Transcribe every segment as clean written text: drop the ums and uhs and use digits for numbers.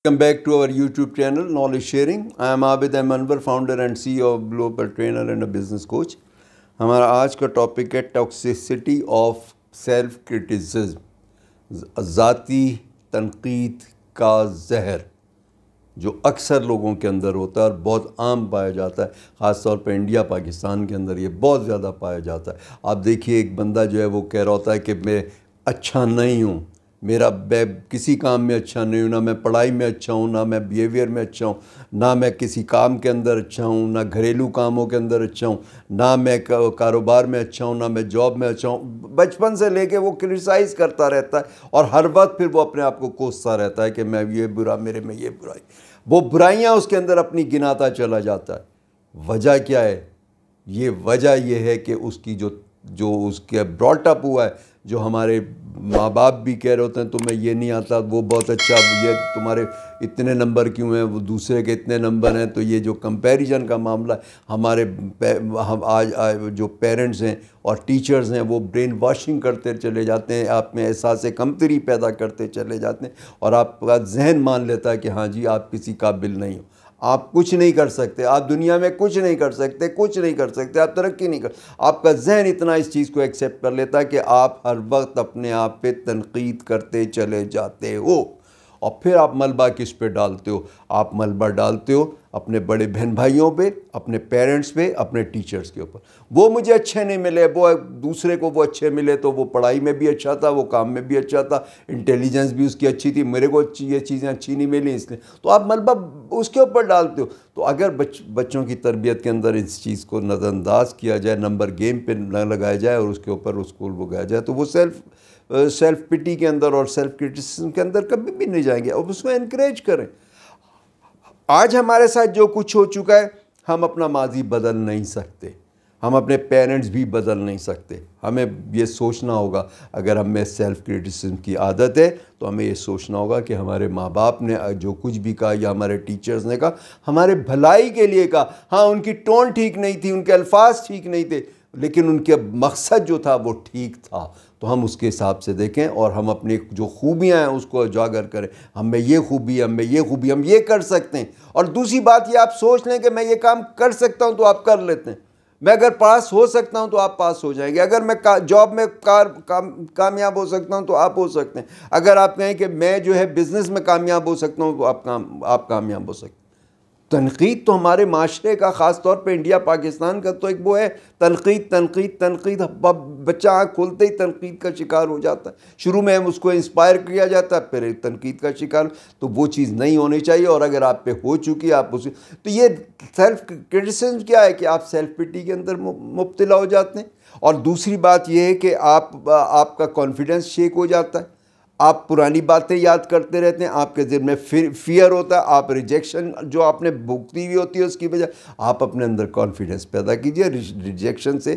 Welcome back to our YouTube channel, Knowledge Sharing. I am Abid Anwar, founder and CEO of Global Trainer and a business coach. ہمارا آج کا topic ہے toxicity of self criticism, ذاتی تنقید کا زہر جو اکثر لوگوں کے اندر ہوتا ہے اور بہت عام پایا جاتا ہے، خاص طور پہ انڈیا پاکستان کے اندر یہ بہت زیادہ پایا جاتا ہے۔ آپ دیکھیے ایک بندہ جو ہے وہ کہہ رہا ہوتا ہے کہ میں اچھا نہیں ہوں، میرا کسی کام میں اچھا نہیں ہوں، نہ میں پڑھائی میں اچھا ہوں، نہ میں بیہیویئر میں اچھا ہوں، نہ میں کسی کام کے اندر اچھا ہوں، نہ گھریلو کاموں کے اندر اچھا ہوں، نہ میں کاروبار میں اچھا ہوں، نہ میں جاب میں اچھا ہوں۔ بچپن سے لے کے وہ کرٹیسائز کرتا رہتا ہے اور ہر وقت پھر وہ اپنے آپ کو کوستا رہتا ہے کہ میں یہ برا، میرے میں یہ برائی، وہ برائیاں اس کے اندر اپنی گناتا چلا جاتا ہے۔ وجہ کیا ہے؟ یہ وجہ یہ ہے کہ اس کی جو اس کے براٹ اپ ہوا ہے، جو ہمارے ماں باپ بھی کہہ رہے ہوتے ہیں تمہیں یہ نہیں آتا، وہ بہت اچھا، یہ تمہارے اتنے نمبر کیوں ہیں، وہ دوسرے کے اتنے نمبر ہیں۔ تو یہ جو کمپیریزن کا معاملہ ہے، ہمارے ہم آج جو پیرنٹس ہیں اور ٹیچرز ہیں وہ برین واشنگ کرتے چلے جاتے ہیں، آپ میں احساس کمتری پیدا کرتے چلے جاتے ہیں اور آپ کا ذہن مان لیتا ہے کہ ہاں جی آپ کسی قابل نہیں ہو، آپ کچھ نہیں کر سکتے، آپ دنیا میں کچھ نہیں کر سکتے، کچھ نہیں کر سکتے، آپ ترقی نہیں کر، آپ کا ذہن اتنا اس چیز کو ایکسیپٹ کر لیتا ہے کہ آپ ہر وقت اپنے آپ پہ تنقید کرتے چلے جاتے ہو۔ اور پھر آپ ملبہ کس پہ ڈالتے ہو؟ آپ ملبہ ڈالتے ہو اپنے بڑے بہن بھائیوں پہ، اپنے پیرنٹس پہ، اپنے ٹیچرز کے اوپر۔ وہ مجھے اچھے نہیں ملے، وہ دوسرے کو وہ اچھے ملے تو وہ پڑھائی میں بھی اچھا تھا، وہ کام میں بھی اچھا تھا، انٹیلیجنس بھی اس کی اچھی تھی، میرے کو یہ چیزیں اچھی نہیں ملی اس لیے، تو آپ ملبہ اس کے اوپر ڈالتے ہو۔ تو اگر بچوں کی تربیت کے اندر اس چیز کو نظر انداز کیا جائے، نمبر گیم پہ نہ لگایا جائے اور اس کے اوپر اس کو لگایا جائے، تو وہ سیلف پٹی کے اندر اور سیلف کرٹیسزم کے اندر کبھی بھی نہیں جائیں گے، اور اس میں انکریج کریں۔ آج ہمارے ساتھ جو کچھ ہو چکا ہے، ہم اپنا ماضی بدل نہیں سکتے، ہم اپنے پیرنٹس بھی بدل نہیں سکتے۔ ہمیں یہ سوچنا ہوگا، اگر ہمیں سیلف کرٹیسزم کی عادت ہے تو ہمیں یہ سوچنا ہوگا کہ ہمارے ماں باپ نے جو کچھ بھی کہا یا ہمارے ٹیچرز نے کہا ہمارے بھلائی کے لیے کہا۔ ہاں ان کی ٹون ٹھیک نہیں تھی، ان کے الفاظ ٹھیک نہیں تھے، لیکن ان کے مقصد جو تھا وہ ٹھیک تھا۔ تو ہم اس کے حساب سے دیکھیں اور ہم اپنی جو خوبیاں ہیں اس کو اجاگر کریں، ہم میں یہ خوبی ہے، ہم میں یہ خوبی، ہم یہ کر سکتے ہیں۔ اور دوسری بات یہ آپ سوچ لیں کہ میں یہ کام کر سکتا ہوں تو آپ کر لیتے ہیں، میں اگر پاس ہو سکتا ہوں تو آپ پاس ہو جائیں گے، اگر میں جاب میں کامیاب ہو سکتا ہوں تو آپ ہو سکتے ہیں، اگر آپ کہیں کہ میں جو ہے بزنس میں کامیاب ہو سکتا ہوں تو آپ کامیاب ہو سکتے ہیں۔ تنقید تو ہمارے معاشرے کا، خاص طور پہ انڈیا پاکستان کا تو ایک وہ ہے، تنقید تنقید تنقید، بچہ آنکھ کھولتے ہی تنقید کا شکار ہو جاتا ہے۔ شروع میں اس کو انسپائر کیا جاتا ہے، پھر تنقید کا شکار، تو وہ چیز نہیں ہونی چاہیے۔ اور اگر آپ پہ ہو چکی آپ اس، تو یہ سیلف کرٹیسزم کیا ہے کہ آپ سیلف پٹی کے اندر مبتلا ہو جاتے ہیں۔ اور دوسری بات یہ ہے کہ آپ کا کانفیڈنس شیک ہو جاتا ہے، آپ پرانی باتیں یاد کرتے رہتے ہیں، آپ کے ذہن میں فیئر ہوتا ہے، آپ ریجیکشن جو آپ نے بھگتی ہوئی ہوتی ہے اس کی وجہ، آپ اپنے اندر کانفیڈنس پیدا کیجئے۔ ریجیکشن سے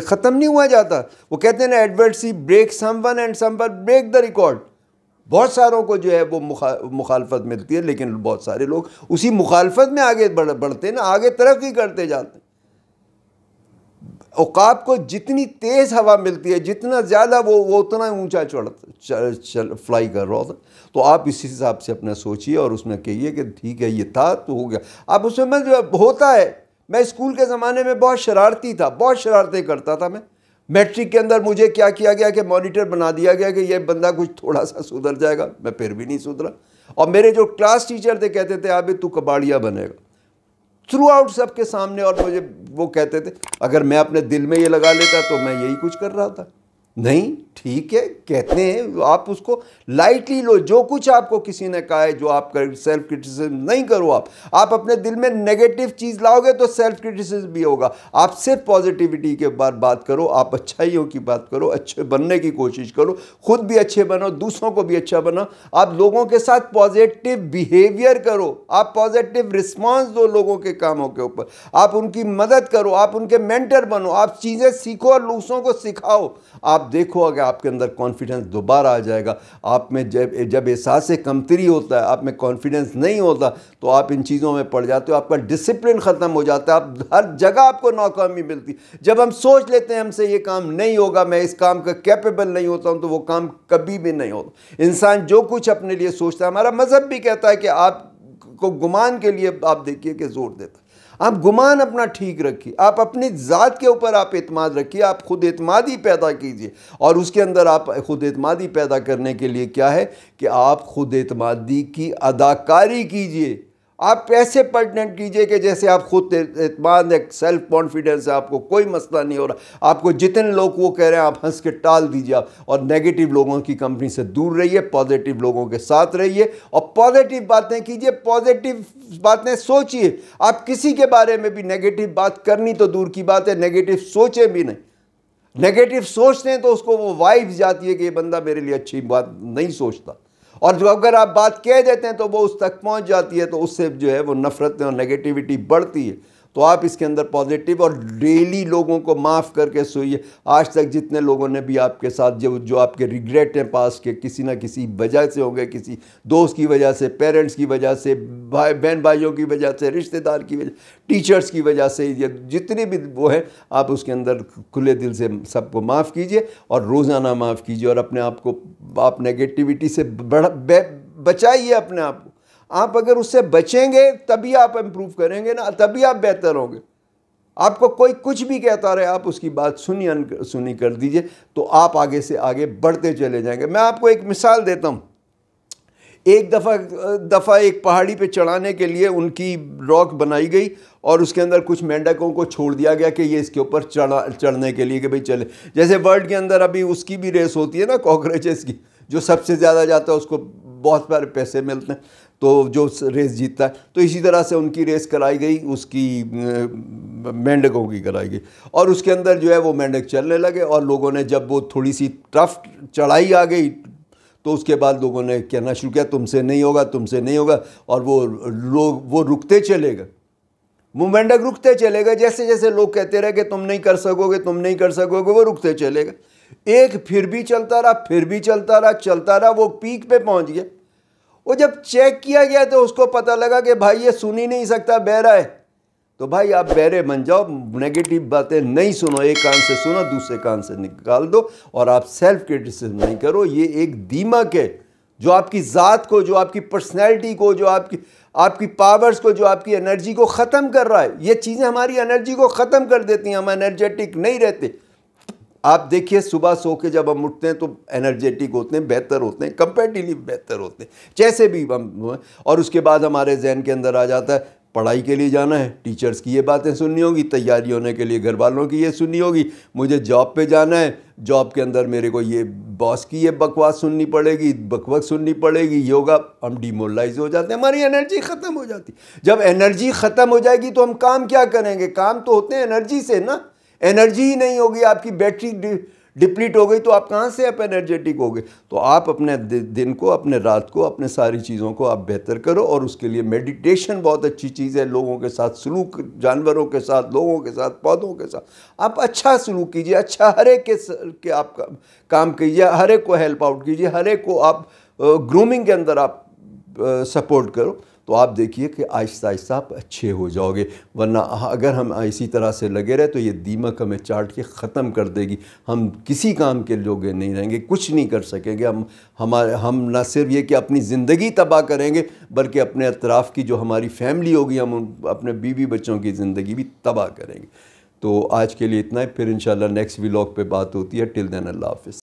ختم نہیں ہوا جاتا۔ وہ کہتے ہیں نا، adversity break some one and some one break the record. بہت ساروں کو جو ہے وہ مخالفت ملتی ہے، لیکن بہت سارے لوگ اسی مخالفت میں آگے بڑھتے ہیں نا، آگے ترقی کرتے جاتے ہیں۔ عقاب کو جتنی تیز ہوا ملتی ہے، جتنا زیادہ وہ اتنا اونچا فلائی کر رہا ہوتا۔ تو آپ اسی حساب سے اپنا سوچیے اور اس میں کہیے کہ ٹھیک ہے یہ تھا تو ہو گیا۔ اب اس میں جو ہوتا ہے، میں اسکول کے زمانے میں بہت شرارتی تھا، بہت شرارتیں کرتا تھا میں۔ میٹرک کے اندر مجھے کیا کیا گیا کہ مانیٹر بنا دیا گیا کہ یہ بندہ کچھ تھوڑا سا سدھر جائے گا، میں پھر بھی نہیں سدھرا۔ اور میرے جو کلاس ٹیچر تھے کہتے تھے ابھی تو کباڑیا بنے گا، تھرو آؤٹ سب کے سامنے۔ اور مجھے وہ کہتے تھے اگر میں اپنے دل میں یہ لگا لیتا تو میں یہی کچھ کر رہا تھا۔ نہیں، ٹھیک ہے، کہتے ہیں آپ اس کو لائٹلی لو، جو کچھ آپ کو کسی نے کہا ہے، جو آپ کا سیلف کرٹیسزم نہیں کرو۔ آپ اپنے دل میں نیگیٹو چیز لاؤ گے تو سیلف کرٹیسزم بھی ہوگا۔ آپ صرف پازیٹیوٹی کے بعد بات کرو، آپ اچھائیوں کی بات کرو، اچھے بننے کی کوشش کرو، خود بھی اچھے بنو، دوسروں کو بھی اچھا بنو۔ آپ لوگوں کے ساتھ پازیٹیو بیہیویئر کرو، آپ پازیٹیو رسپانس دو لوگوں کے کاموں کے اوپر، آپ ان کی مدد کرو، آپ ان کے مینٹر بنو، آپ چیزیں سیکھو اور دوسروں کو سکھاؤ۔ آپ آپ دیکھو کہ آپ کے اندر کانفیڈنس دوبارہ آ جائے گا. آپ میں جب احساس کمتری ہوتا ہے, آپ میں کانفیڈنس نہیں ہوتا, تو آپ ان چیزوں میں پڑ جاتے ہو, آپ کا ڈسپلن ختم ہو جاتا ہے, آپ ہر جگہ آپ کو ناکامی ملتی. جب ہم سوچ لیتے ہیں ہم سے یہ کام نہیں ہوگا, میں اس کام کا کیپیبل نہیں ہوتا ہوں, تو وہ کام کبھی بھی نہیں ہوتا. انسان جو کچھ اپنے لیے سوچتا ہے, ہمارا مذہب بھی کہتا ہے کہ آپ کو گمان کے لیے آپ دیکھیے کہ زور دیتا ہے. آپ گمان اپنا ٹھیک رکھیے, آپ اپنی ذات کے اوپر آپ اعتماد رکھیے, آپ خود اعتمادی پیدا کیجئے. اور اس کے اندر آپ خود اعتمادی پیدا کرنے کے لیے کیا ہے کہ آپ خود اعتمادی کی اداکاری کیجئے. آپ ایسے پریٹینڈ کیجئے کہ جیسے آپ خود اعتماد, ایک سیلف کانفیڈنس ہے, آپ کو کوئی مسئلہ نہیں ہو رہا. آپ کو جتنے لوگ وہ کہہ رہے ہیں آپ ہنس کے ٹال دیجئے, اور نیگیٹو لوگوں کی کمپنی سے دور رہیے, پازیٹیو لوگوں کے ساتھ رہیے, اور پازیٹیو باتیں کیجئے, پازیٹیو باتیں سوچئے. آپ کسی کے بارے میں بھی نیگیٹو بات کرنی تو دور کی بات ہے, نیگیٹو سوچیں بھی نہیں. نیگیٹو سوچتے ہیں تو اس کو وہ وائبز جاتی ہے کہ یہ بندہ میرے لیے اچھی بات نہیں سوچتا, اور جو اگر آپ بات کہہ دیتے ہیں تو وہ اس تک پہنچ جاتی ہے, تو اس سے جو ہے وہ نفرتیں اور نیگیٹیوٹی بڑھتی ہے. تو آپ اس کے اندر پازیٹیو اور ڈیلی لوگوں کو معاف کر کے سوئیے. آج تک جتنے لوگوں نے بھی آپ کے ساتھ جو آپ کے ریگریٹ ہیں پاس کے, کسی نہ کسی وجہ سے ہوں گے, کسی دوست کی وجہ سے, پیرنٹس کی وجہ سے, بہن بھائیوں کی وجہ سے, رشتہ دار کی وجہ, ٹیچرز کی وجہ سے, یا جتنے بھی وہ ہیں, آپ اس کے اندر کھلے دل سے سب کو معاف کیجئے, اور روزانہ معاف کیجئے, اور اپنے آپ کو آپ نیگیٹیوٹی سے بچائیے اپنے آپ کو. آپ اگر اس سے بچیں گے تبھی آپ امپروو کریں گے نا, تبھی آپ بہتر ہوں گے. آپ کو کوئی کچھ بھی کہتا رہے, آپ اس کی بات سنی کر دیجئے, تو آپ آگے سے آگے بڑھتے چلے جائیں گے. میں آپ کو ایک مثال دیتا ہوں. ایک دفعہ ایک پہاڑی پہ چڑھانے کے لیے ان کی راک بنائی گئی, اور اس کے اندر کچھ مینڈکوں کو چھوڑ دیا گیا کہ یہ اس کے اوپر چڑھنے کے لیے کہ بھئی چلے. جیسے ورلڈ کے اندر ابھی اس کی بھی ریس ہوتی ہے نا, کاکروچز کی, جو سب سے زیادہ جاتا ہے اس کو بہت سارے پیسے ملتے ہیں, تو جو ریس جیتتا ہے. تو اسی طرح سے ان کی ریس کرائی گئی, اس کی مینڈکوں کی کرائی گئی, اور اس کے اندر جو ہے وہ مینڈک چلنے لگے, اور لوگوں نے جب وہ تھوڑی سی ٹف چڑھائی آ گئی, تو اس کے بعد لوگوں نے کہنا شروع کیا تم سے نہیں ہوگا, تم سے نہیں ہوگا, اور وہ رکتے چلے گئے, وہ مینڈک رکتے چلے گئے. جیسے جیسے لوگ کہتے رہے کہ تم نہیں کر سکو گے, تم نہیں کر سکو گے, وہ رکتے چلے گئے. ایک پھر بھی چلتا رہا, پھر بھی چلتا رہا, وہ پیک پہ پہنچ گیا. وہ جب چیک کیا گیا تو اس کو پتہ لگا کہ بھائی یہ سن ہی نہیں سکتا, بہرا ہے. تو بھائی آپ بہرے بن جاؤ, نیگیٹو باتیں نہیں سنو, ایک کان سے سنو, دوسرے کان سے نکال دو, اور آپ سیلف کرٹیسزم نہیں کرو. یہ ایک دیمک ہے جو آپ کی ذات کو, جو آپ کی پرسنالٹی کو, جو آپ کی پاورز کو, جو آپ کی انرجی کو ختم کر رہا ہے. یہ چیزیں ہماری انرجی کو ختم کر دیتی ہیں, ہم انرجیٹک نہیں رہتے. آپ دیکھیے صبح سو کے جب ہم اٹھتے ہیں تو انرجیٹک ہوتے ہیں, بہتر ہوتے ہیں, کمپیریٹیولی بہتر ہوتے ہیں, جیسے بھی ہم. اور اس کے بعد ہمارے ذہن کے اندر آ جاتا ہے پڑھائی کے لیے جانا ہے, ٹیچرز کی یہ باتیں سننی ہوگی, تیاری ہونے کے لیے گھر والوں کی یہ سننی ہوگی, مجھے جاب پہ جانا ہے, جاب کے اندر میرے کو یہ باس کی یہ بکواس سننی پڑے گی, بکواس سننی پڑے گی, یوگا. ہم ڈیمورلائز ہو جاتے ہیں, ہماری انرجی ختم ہو جاتی. جب انرجی ختم ہو جائے گی تو ہم کام کیا کریں گے؟ کام تو ہوتے ہیں انرجی سے نا. انرجی ہی نہیں ہوگی, آپ کی بیٹری ڈپلیٹ ہو گئی, تو آپ کہاں سے انرجیٹک ہو گئے؟ تو آپ اپنے دن کو, اپنے رات کو, اپنے ساری چیزوں کو آپ بہتر کرو. اور اس کے لیے میڈیٹیشن بہت اچھی چیز ہے. لوگوں کے ساتھ سلوک, جانوروں کے ساتھ, لوگوں کے ساتھ, پودوں کے ساتھ آپ اچھا سلوک کیجئے, اچھا ہر ایک کے آپ کام کیجئے, ہر ایک کو ہیلپ آؤٹ کیجئے, ہر ایک کو آپ گرومنگ کے اندر آپ سپورٹ کرو. تو آپ دیکھیے کہ آہستہ آہستہ آپ اچھے ہو جاؤ گے. ورنہ اگر ہم اسی طرح سے لگے رہے تو یہ دیمک ہمیں چاٹ کے ختم کر دے گی. ہم کسی کام کے لوگ نہیں رہیں گے, کچھ نہیں کر سکیں گے. ہم نہ صرف یہ کہ اپنی زندگی تباہ کریں گے, بلکہ اپنے اطراف کی جو ہماری فیملی ہوگی, ہم اپنے بیوی بچوں کی زندگی بھی تباہ کریں گے. تو آج کے لیے اتنا ہے, پھر انشاءاللہ نیکسٹ ولاگ پہ بات ہوتی ہے. ٹل دین اللہ حافظ.